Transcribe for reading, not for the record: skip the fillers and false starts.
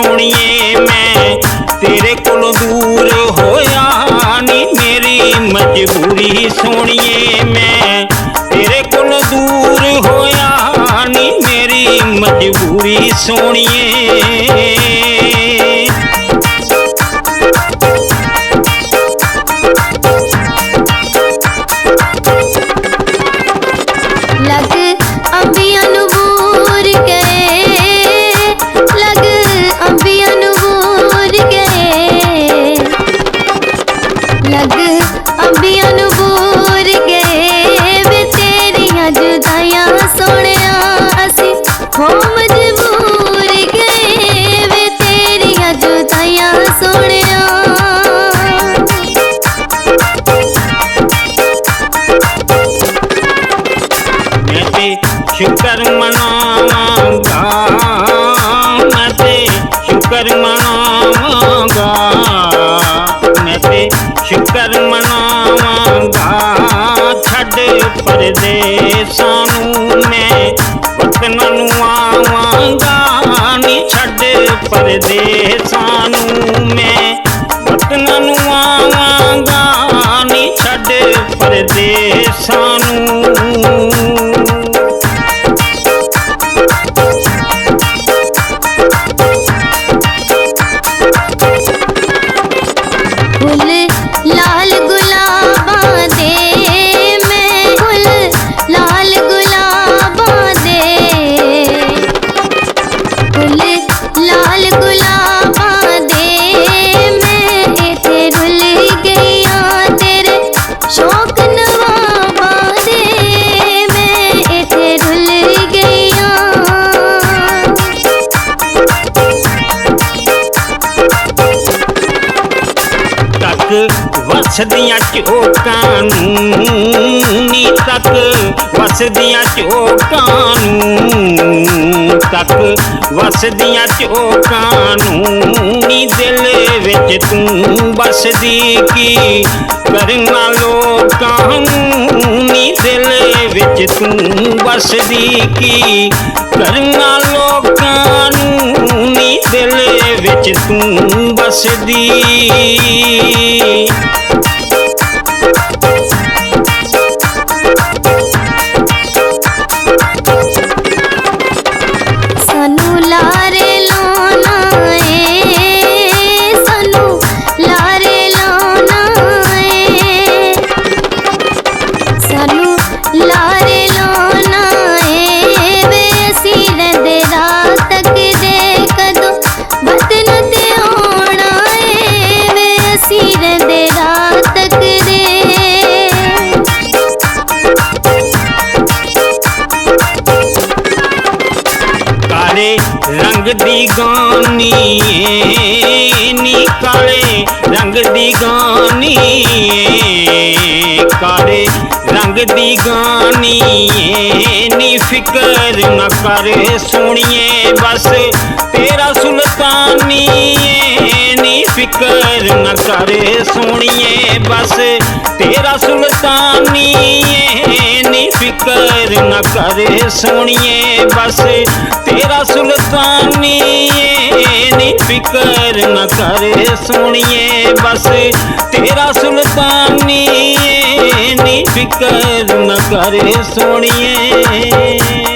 सोनिए मैं तेरे कोलों दूर होया नी मेरी मजबूरी सोनिए मैं तेरे कोलों दूर होया नी मेरी मजबूरी सोनिए। शुक्र मनावांगा मैं ते शुक्र मनावांगा मैं ते शुक्र मनावांगा छड़ परदेसां नूं मैं वतनां नूं आवांगा नी छड़ परदेसां नूं मैं वतनां नूं आवांगा नी छड़ परदेसां नूं। वसदियां चौकां नी तक वसदियां चौकां तक वसदियां चौकां नी दिल विच तू बसदी की करना लोकां नी दिल विच तू बसदी की करना लोकां नी दिल विच तू बसदी। रंग दी गानी नी काले रंग दी गानी काले रंग दी गानी नी फिकर न कर सोनिए बस तेरा सुल्तानी नी फिकर न कर सोनिए बस तेरा सुल्तानी नी फिकर न कर सोनिए बस तेरा सुल्तानी नी फिकर न कर सोनिए बस तेरा सुल्तानी नी फिकर न कर सोनिए।